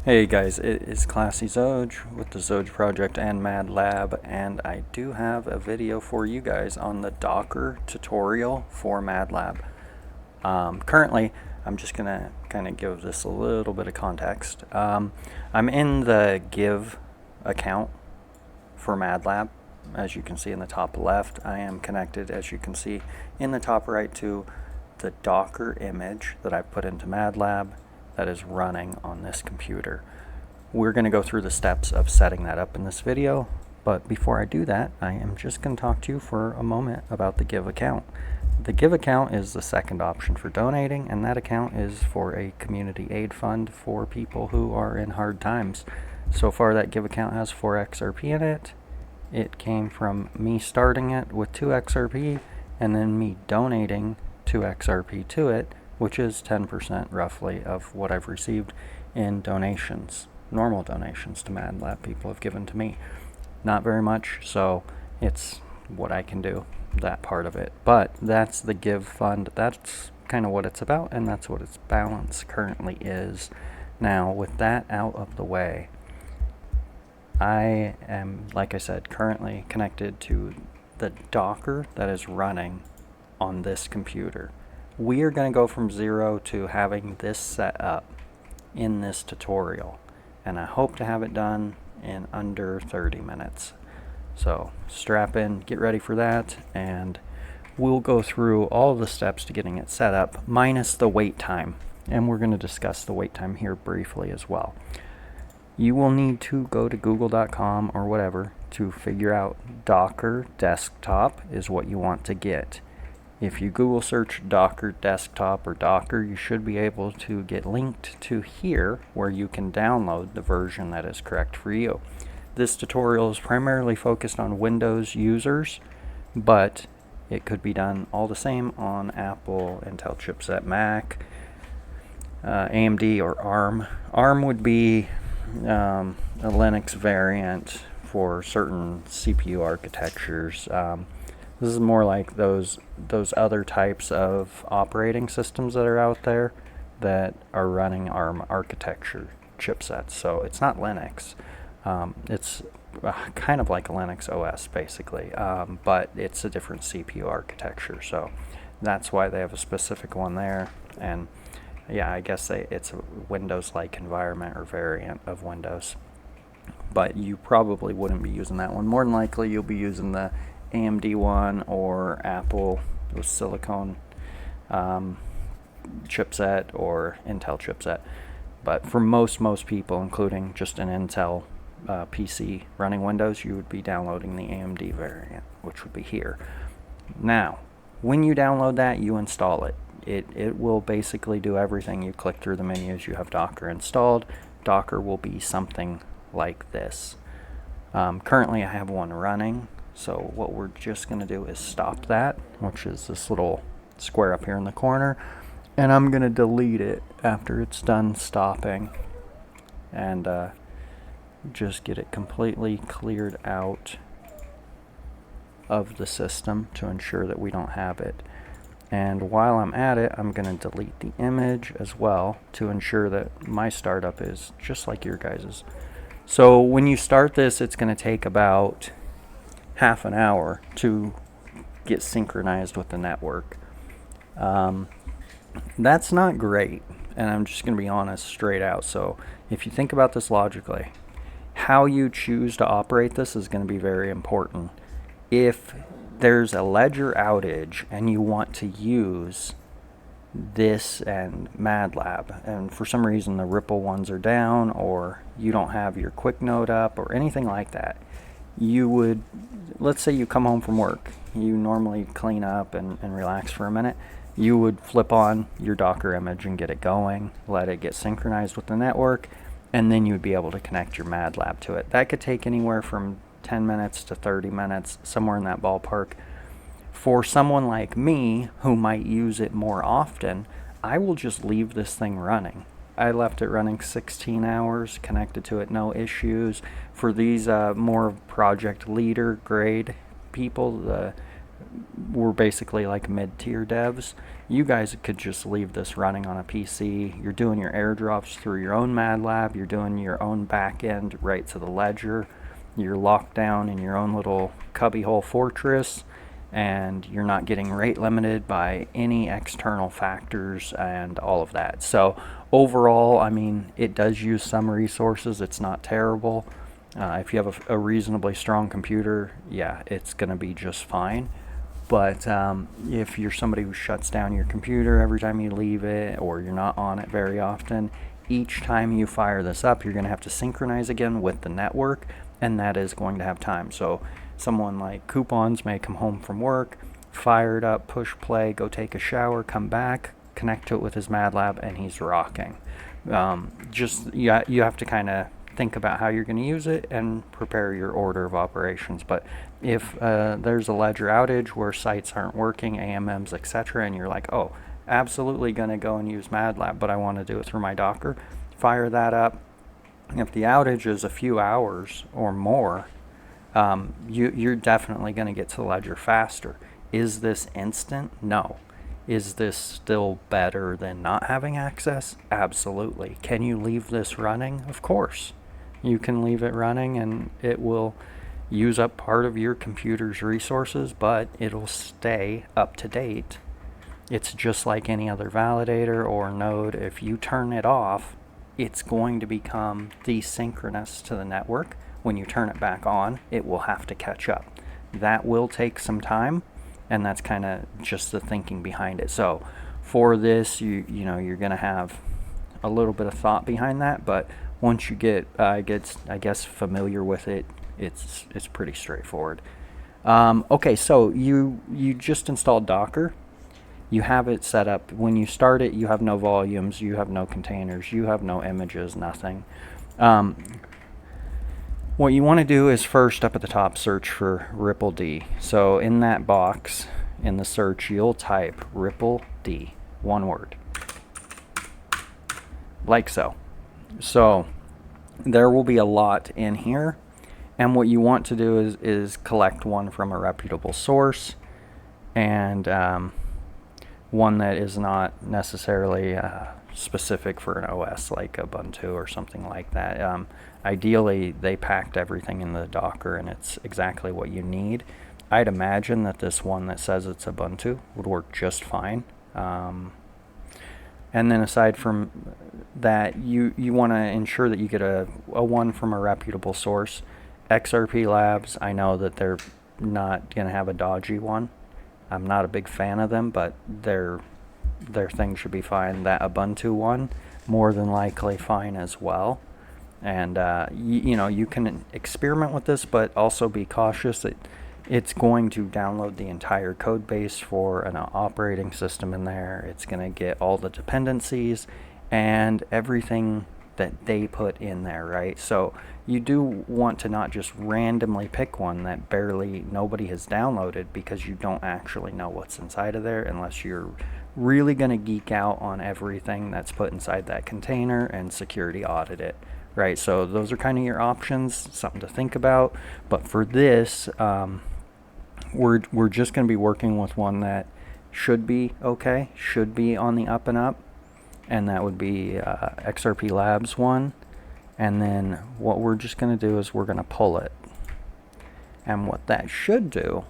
Hey guys, it is Classy Zoj with the Zoj Project and Mad Lab, and I do have a video for you guys on the Docker tutorial for Mad Lab. Currently, I'm just gonna kind of give this a little bit of context. I'm in the Give account for Mad Lab. As you can see in the top left, I am connected, as you can see in the top right, to the Docker image that I've put into Mad Lab that is running on this computer. We're going to go through the steps of setting that up in this video, but before I do that, I am just going to talk to you for a moment about the Give account. The Give account is the second option for donating, and that account is for a community aid fund for people who are in hard times. So far, that Give account has 4 Xrp in it. It came from me starting it with 2 Xrp and then me donating 2 Xrp to it, which is 10% roughly of what I've received in donations, normal donations to Mad Lab people have given to me. Not very much, so it's what I can do, that part of it. But that's the Give fund. That's kind of what it's about, and that's what its balance currently is. Now, with that out of the way, I am, like I said, currently connected to the Docker that is running on this computer. We are going to go from 0 to having this set up in this tutorial, and I hope to have it done in under 30 minutes. So strap in, get ready for that, and we'll go through all the steps to getting it set up, minus the wait time, and we're going to discuss the wait time here briefly as well. You will need to go to google.com or whatever to figure out Docker desktop is what you want to get. If you Google search Docker desktop or Docker, you should be able to get linked to here where you can download the version that is correct for you. This tutorial is primarily focused on Windows users, but it could be done all the same on Apple, Intel chipset, Mac, AMD, or ARM. ARM would be a Linux variant for certain CPU architectures. This is more like those other types of operating systems that are out there that are running ARM architecture chipsets. So it's not Linux. It's kind of like a Linux OS basically, but it's a different CPU architecture. So that's why they have a specific one there. And yeah, I guess it's a Windows-like environment or variant of Windows. But you probably wouldn't be using that one. More than likely, you'll be using the AMD one or Apple with silicone chipset or Intel chipset. But for most people, including just an Intel PC running Windows, you would be downloading the AMD variant, which would be here. Now, when you download that, you install it. It will basically do everything. You click through the menus, you have Docker installed. Docker will be something like this. Currently, I have one running. So what we're just going to do is stop that, which is this little square up here in the corner, and I'm going to delete it after it's done stopping and just get it completely cleared out of the system to ensure that we don't have it. And while I'm at it, I'm going to delete the image as well to ensure that my startup is just like your guys's. So when you start this, it's going to take about half an hour to get synchronized with the network. That's not great, and I'm just going to be honest straight out. So if you think about this logically, how you choose to operate this is going to be very important. If there's a ledger outage and you want to use this and MATLAB, and for some reason the Xrpl ones are down, or you don't have your quick node up or anything like that, you would, let's say you come home from work, you normally clean up and relax for a minute, you would flip on your Docker image and get it going, let it get synchronized with the network, and then you would be able to connect your MATLAB to it. That could take anywhere from 10 minutes to 30 minutes, somewhere in that ballpark. For someone like me who might use it more often, I will just leave this thing running. I left it running 16 hours, connected to it, no issues. For these more project leader grade people, the we're basically like mid-tier devs. You guys could just leave this running on a PC. You're doing your airdrops through your own MATLAB. You're doing your own backend right to the ledger. You're locked down in your own little cubbyhole fortress, and you're not getting rate limited by any external factors and all of that. So overall, I mean, it does use some resources. It's not terrible. If you have a reasonably strong computer, yeah, it's going to be just fine. But if you're somebody who shuts down your computer every time you leave it, or you're not on it very often, each time you fire this up, you're going to have to synchronize again with the network, and that is going to have time. So someone like Coupons may come home from work, fire it up, push play, go take a shower, come back, connect to it with his MATLAB, and he's rocking. You have to kind of think about how you're going to use it and prepare your order of operations. But if there's a ledger outage where sites aren't working, AMMs, etc., and you're like, oh, absolutely going to go and use MATLAB, but I want to do it through my Docker, fire that up. If the outage is a few hours or more, you're definitely going to get to the ledger faster. Is this instant? No. Is this still better than not having access? Absolutely. Can you leave this running? Of course. You can leave it running, and it will use up part of your computer's resources, but it'll stay up to date. It's just like any other validator or node. If you turn it off, it's going to become desynchronous to the network. When you turn it back on, it will have to catch up. That will take some time, and that's kind of just the thinking behind it. So for this, you're going to have a little bit of thought behind that, but once you get, I guess, familiar with it, it's pretty straightforward. Okay, so you just installed Docker. You have it set up. When you start it, you have no volumes, you have no containers, you have no images, nothing. What you want to do is first up at the top search for Xrpl D. So in that box, in the search, you'll type Xrpl D, one word, like so. So there will be a lot in here, and what you want to do is collect one from a reputable source, and one that is not necessarily specific for an OS like Ubuntu or something like that. Ideally, they packed everything in the Docker, and it's exactly what you need. I'd imagine that this one that says it's Ubuntu would work just fine. And then aside from that, you want to ensure that you get a one from a reputable source. Xrpl Labs, I know that they're not going to have a dodgy one. I'm not a big fan of them, but their thing should be fine. That Ubuntu one, more than likely fine as well. And you can experiment with this, but also be cautious that it's going to download the entire code base for an operating system in there. It's going to get all the dependencies and everything that they put in there, right? So you do want to not just randomly pick one that nobody has downloaded, because you don't actually know what's inside of there unless you're really going to geek out on everything that's put inside that container and security audit it, right? So those are kind of your options, something to think about. But for this, we're just going to be working with one that should be okay, should be on the up and up, and that would be Xrpl Labs one. And then what we're just going to do is we're going to pull it. And what that should do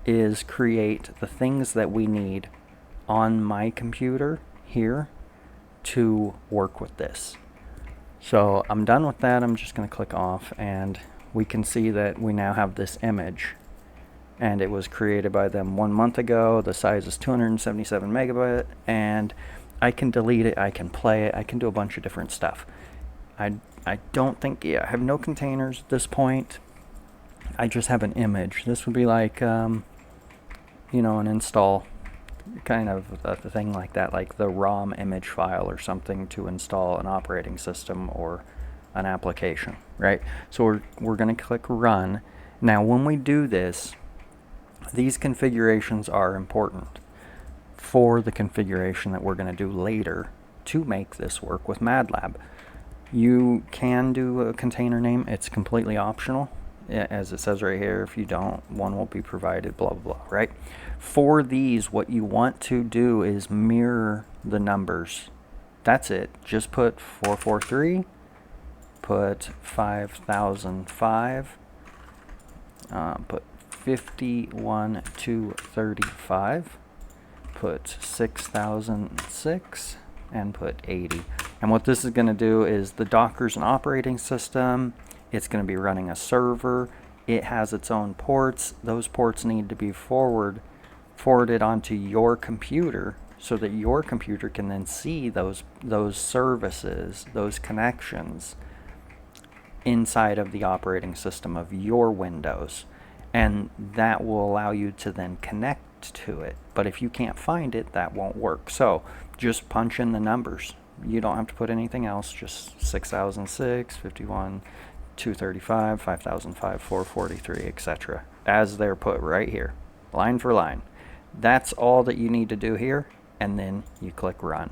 is create the things that we need on my computer here to work with this. So I'm done with that. I'm just going to click off, and we can see that we now have this image. And it was created by them 1 month ago. The size is 277 megabyte, and I can delete it, I can play it, I can do a bunch of different stuff. I don't think, I have no containers at this point. I just have an image. This would be like, an install kind of a thing like that, like the ROM image file or something to install an operating system or an application, right? So we're going to click run. Now, when we do this, these configurations are important for the configuration that we're going to do later to make this work with MATLAB. You can do a container name. It's completely optional. as it says right here, if you don't, one will be provided, blah, blah, blah, right? For these, what you want to do is mirror the numbers. That's it. Just put 443, put 5005, put 51235, put 6006, and put 80. And what this is going to do is the Docker's an operating system. It's going to be running a server. It has its own ports. Those ports need to be forwarded onto your computer so that your computer can then see those services, those connections inside of the operating system of your Windows. And that will allow you to then connect to it. But if you can't find it, that won't work. So just punch in the numbers. You don't have to put anything else, just 6006, 51, 235, 5005, 443, etc. as they're put right here, line for line. That's all that you need to do here, and then you click run.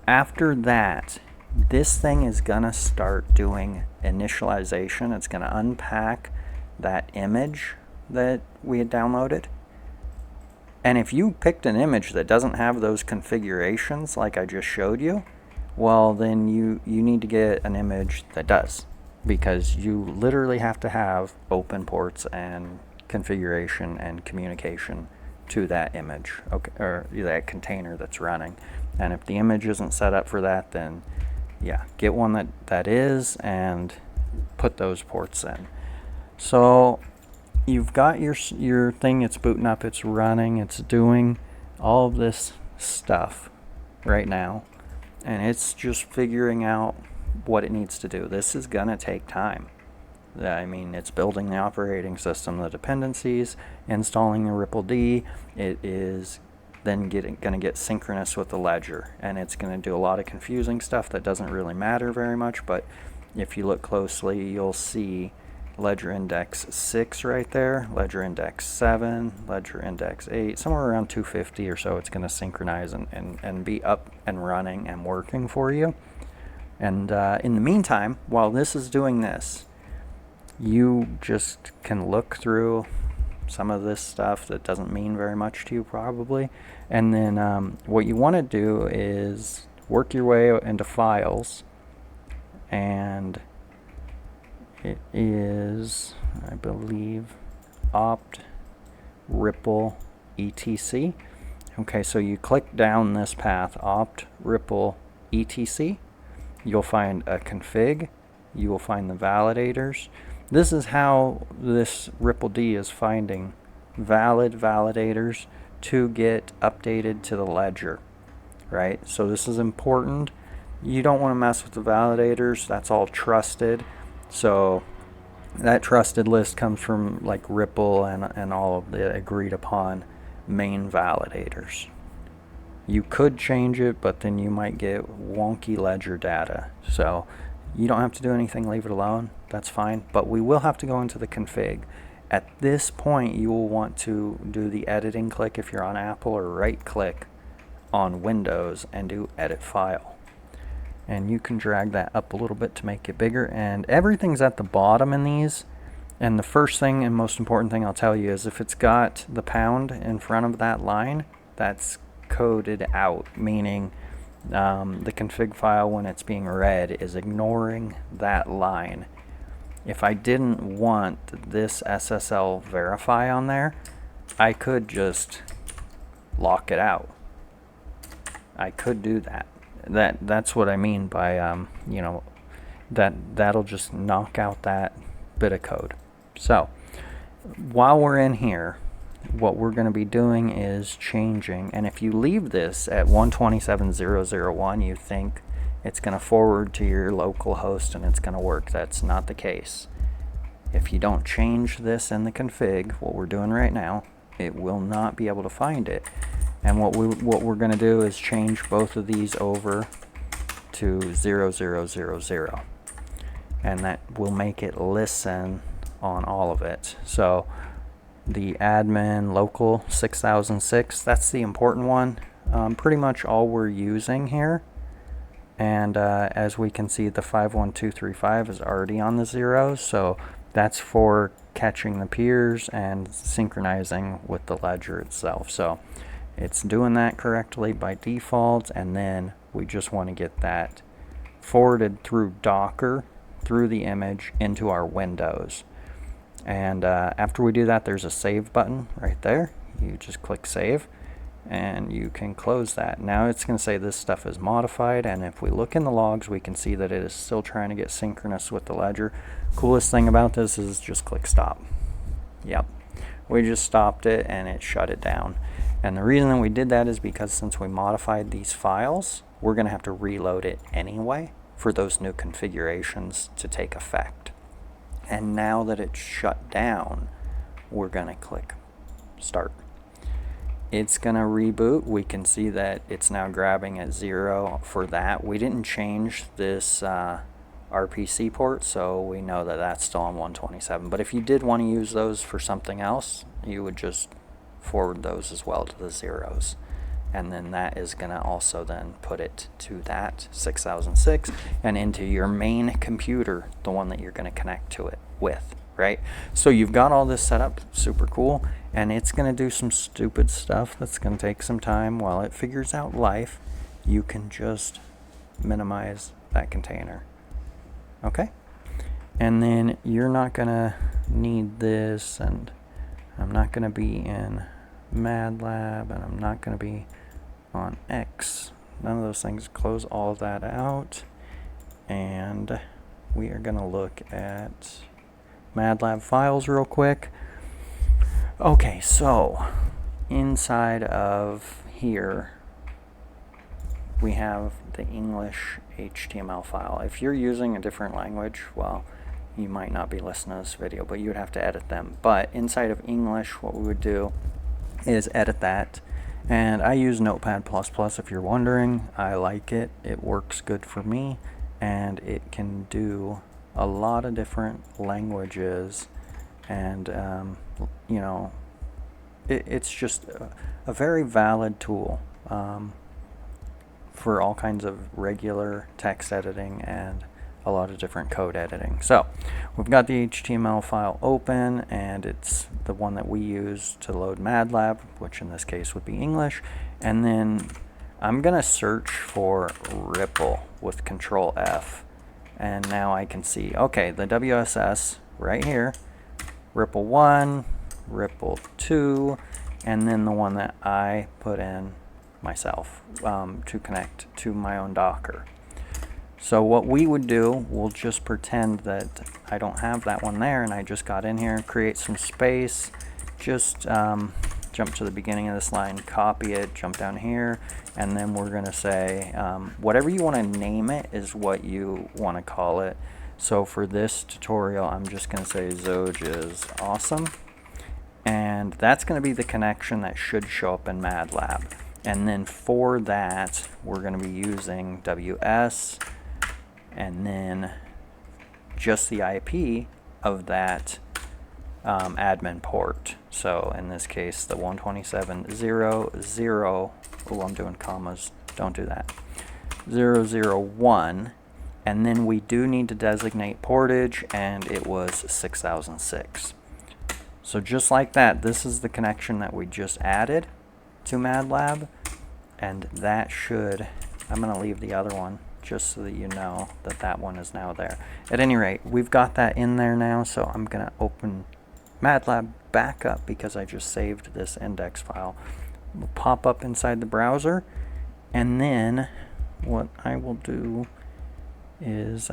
After that, this thing is gonna start doing initialization. It's gonna unpack that image that we had downloaded. And if you picked an image that doesn't have those configurations like I just showed you, well, then you need to get an image that does, because you literally have to have open ports and configuration and communication to that image, okay, or that container that's running. And if the image isn't set up for that, then yeah, get one that is, and put those ports in. So you've got your thing, it's booting up, it's running, it's doing all of this stuff right now, and it's just figuring out what it needs to do. This is gonna take time. I mean, it's building the operating system, the dependencies, installing the Xrpl. It is then gonna get synchronous with the ledger, and it's gonna do a lot of confusing stuff that doesn't really matter very much. But if you look closely, you'll see ledger index 6 right there, ledger index 7, ledger index 8, somewhere around 250 or so. It's going to synchronize and be up and running and working for you. And in the meantime, while this is doing this, you just can look through some of this stuff that doesn't mean very much to you probably. And then what you want to do is work your way into files, and it is, I believe, opt Xrpl etc. Okay, so you click down this path, opt Xrpl etc. You'll find a config. You will find the validators. This is how this Xrpl is finding valid validators to get updated to the ledger, right? So this is important. You don't want to mess with the validators. That's all trusted. So that trusted list comes from like Xrpl and all of the agreed upon main validators. You could change it, but then you might get wonky ledger data. So you don't have to do anything, leave it alone. That's fine. But we will have to go into the config. At this point, you will want to do the editing click if you're on Apple, or right click on Windows and do edit file. And you can drag that up a little bit to make it bigger, and everything's at the bottom in these. And the first thing and most important thing I'll tell you is if it's got the pound in front of that line, that's coded out, meaning the config file, when it's being read, is ignoring that line. If I didn't want this SSL verify on there, I could just lock it out. I could do that. That's what I mean by you know, that'll just knock out that bit of code. So while we're in here, what we're going to be doing is changing, and if you leave this at 127.0.0.1, you think it's going to forward to your local host and it's going to work. That's not the case. If you don't change this in the config, what we're doing right now, it will not be able to find it. And what we're going to do is change both of these over to 0000, and that will make it listen on all of it. So the admin local 6006, that's the important one. Pretty much all we're using here. And as we can see, the 51235 is already on the zeros, so that's for catching the peers and synchronizing with the ledger itself. So it's doing that correctly by default, and then we just want to get that forwarded through Docker, through the image, into our windows. And after we do that, there's a save button right there. You just click save, and you can close that. Now it's going to say this stuff is modified, and if we look in the logs, we can see that it is still trying to get synchronous with the ledger. Coolest thing about this is just click stop. Yep, we just stopped it and it shut it down. And the reason that we did that is because since we modified these files, we're going to have to reload it anyway for those new configurations to take effect. And now that it's shut down, we're going to click start. It's going to reboot. We can see that it's now grabbing at 0 for that. We didn't change this RPC port, so we know that that's still on 127. But if you did want to use those for something else, you would just forward those as well to the zeros. And then that is going to also then put it to that 6006 and into your main computer, the one that you're going to connect to it with, right? So you've got all this set up, super cool, and it's going to do some stupid stuff that's going to take some time. While it figures out life, you can just minimize that container. Okay? And then you're not going to need this, and I'm not going to be in MATLAB, and I'm not going to be on X. None of those things. Close all of that out, and we are going to look at MATLAB files real quick. Okay, so inside of here we have the English HTML file. If you're using a different language, well, you might not be listening to this video, but you would have to edit them. But inside of English, what we would do is edit that. And I use Notepad++, if you're wondering. I like it. It works good for me, and it can do a lot of different languages, and you know, it's just a very valid tool for all kinds of regular text editing and a lot of different code editing. So we've got the HTML file open, and it's the one that we use to load MATLAB, which in this case would be English. And then I'm gonna search for Xrpl with Control F, and now I can see, okay, the WSS right here, Xrpl 1, Xrpl 2, and then the one that I put in myself to connect to my own Docker. So what we would do, we'll just pretend that I don't have that one there, and I just got in here, create some space, just jump to the beginning of this line, copy it, jump down here, and then we're going to say whatever you want to name it is what you want to call it. So for this tutorial, I'm just going to say Zoj is awesome, and that's going to be the connection that should show up in MATLAB. And then for that, we're going to be using WS, and then just the IP of that admin port. So in this case, the 127.0.0, oh, I'm doing commas, don't do that, 001, and then we do need to designate portage, and it was 6006. So just like that, this is the connection that we just added to MATLAB, and that should, I'm going to leave the other one just so that you know that that one is now there. At any rate, we've got that in there now, so I'm going to open MATLAB back up because I just saved this index file. It'll pop up inside the browser, and then what I will do is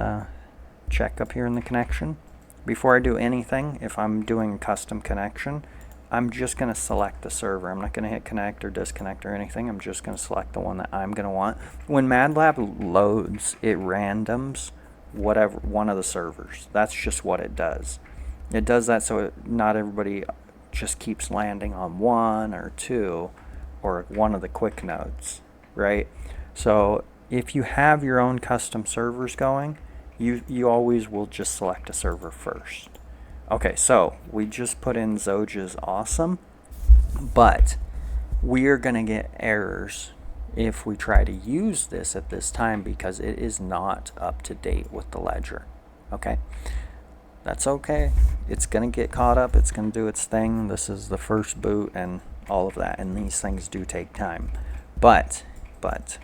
check up here in the connection. Before I do anything, if I'm doing a custom connection, I'm just going to select the server. I'm not going to hit connect or disconnect or anything. I'm just going to select the one that I'm going to want. When MATLAB loads, it randoms whatever one of the servers. That's just what it does. It does that so not everybody just keeps landing on one or two or one of the quick nodes, right? So if you have your own custom servers going, you always will just select a server first. Okay, so we just put in Zoj is awesome, but we are going to get errors if we try to use this at this time because it is not up to date with the ledger. Okay, That's okay. It's going to get caught up. It's going to do its thing. This is the first boot and all of that. And these things do take time. But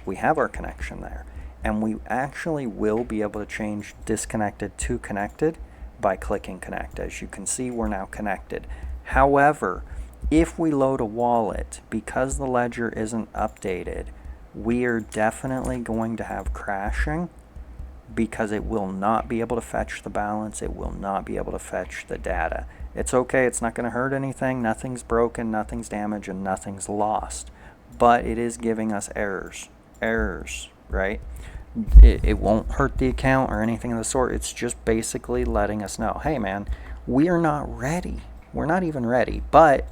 we have our connection there. And we actually will be able to change disconnected to connected by clicking connect. As you can see, we're now connected. However, if we load a wallet, because the ledger isn't updated, we are definitely going to have crashing, because it will not be able to fetch the balance. It will not be able to fetch the data. It's okay. It's not going to hurt anything. Nothing's broken, nothing's damaged, and nothing's lost. But it is giving us errors, right? It won't hurt the account or anything of the sort. It's just basically letting us know, hey man, we are not ready. We're not even ready. But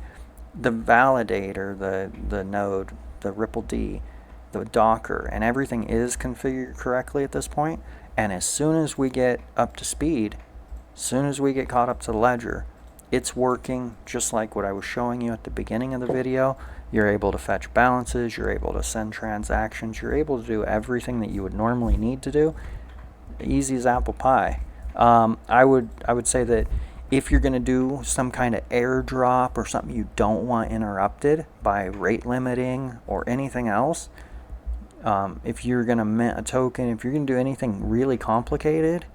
the validator, the node, the Xrpl D, the Docker, and everything is configured correctly at this point. And as soon as we get up to speed, as soon as we get caught up to the ledger, it's working just like what I was showing you at the beginning of the video. You're able to fetch balances, you're able to send transactions, you're able to do everything that you would normally need to do. Easy as apple pie. I would say that if you're going to do some kind of airdrop or something you don't want interrupted by rate limiting or anything else, if you're going to mint a token, if you're going to do anything really complicated,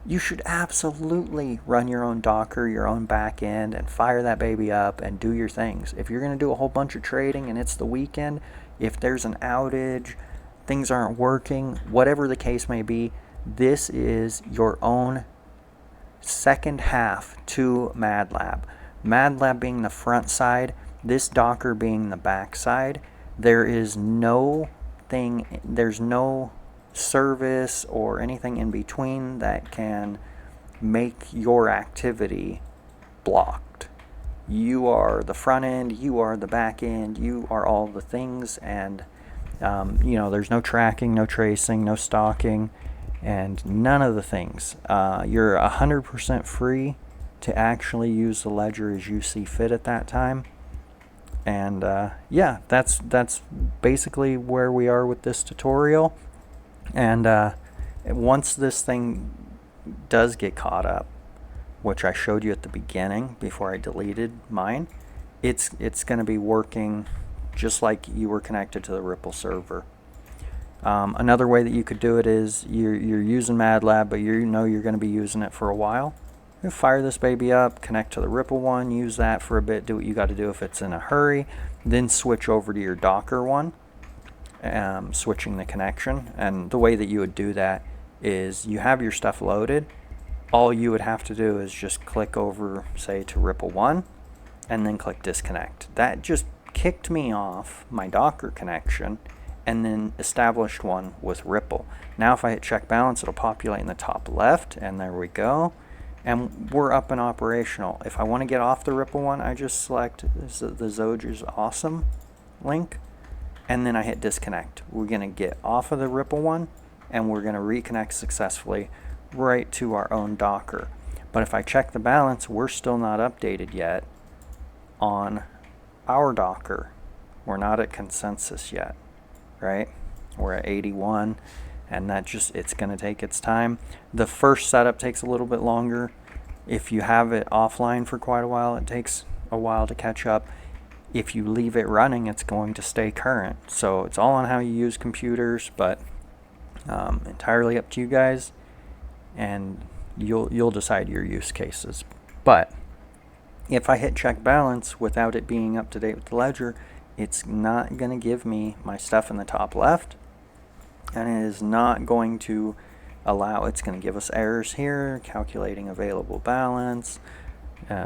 you should absolutely run your own Docker, your own backend, and fire that baby up and do your things. If you're going to do a whole bunch of trading and it's the weekend, if there's an outage, things aren't working, whatever the case may be, this is your own second half to MATLAB. MATLAB being the front side, this Docker being the back side. There's no service or anything in between that can make your activity blocked. You are the front end, you are the back end, you are all the things, and there's no tracking, no tracing, no stalking, and none of the things. You're 100% free to actually use the ledger as you see fit at that time. And yeah, that's basically where we are with this tutorial. And once this thing does get caught up, which I showed you at the beginning before I deleted mine, it's going to be working just like you were connected to the Xrpl server. Another way that you could do it is you're using MATLAB, but you're going to be using it for a while. You fire this baby up, connect to the Xrpl one, use that for a bit, do what you got to do if it's in a hurry, then switch over to your Docker one, switching the connection. And the way that you would do that is you have your stuff loaded. All you would have to do is just click over, say, to Xrpl 1, and then click disconnect. That just kicked me off my Docker connection and then established one with Xrpl. Now if I hit check balance, it'll populate in the top left, and there we go. And we're up and operational. If I want to get off the Xrpl one, I just select the Zoj is awesome link, and then I hit disconnect. We're going to get off of the Xrpl one, and we're going to reconnect successfully right to our own Docker. But if I check the balance, we're still not updated yet on our Docker. We're not at consensus yet, right? We're at 81. And it's going to take its time. The first setup takes a little bit longer. If you have it offline for quite a while, it takes a while to catch up. If you leave it running, it's going to stay current. So it's all on how you use computers, but entirely up to you guys, and you'll decide your use cases. But if I hit check balance without it being up to date with the ledger, it's not going to give me my stuff in the top left. And it is not going to it's going to give us errors here, calculating available balance,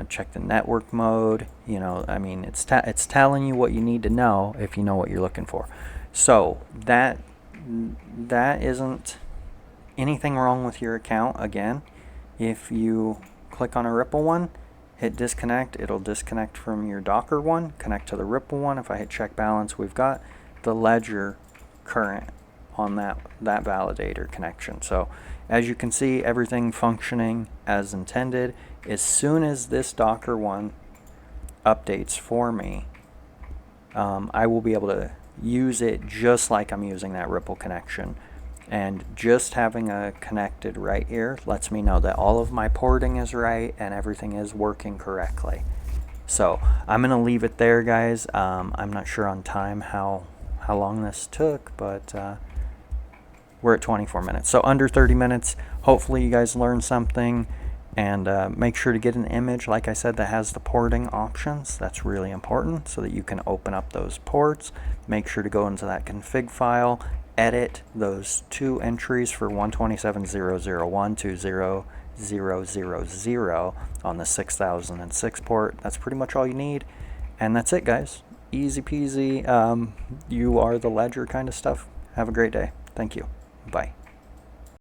check the network mode. It's telling you what you need to know if you know what you're looking for. So that isn't anything wrong with your account. Again, if you click on a Xrpl one, hit disconnect, it'll disconnect from your Docker one, connect to the Xrpl one. If I hit check balance, we've got the ledger current on that validator connection. So as you can see, everything functioning as intended. As soon as this Docker one updates for me, I will be able to use it just like I'm using that Xrpl connection. And just having a connected right ear lets me know that all of my porting is right and everything is working correctly. So I'm going to leave it there, guys. I'm not sure on time how long this took, but we're at 24 minutes. So under 30 minutes. Hopefully you guys learned something. And make sure to get an image, like I said, that has the porting options. That's really important so that you can open up those ports. Make sure to go into that config file, edit those 2 entries for 127.0.0.1 to 0.0.0.0 on the 6006 port. That's pretty much all you need. And that's it, guys. Easy peasy. You are the ledger kind of stuff. Have a great day. Thank you. Bye.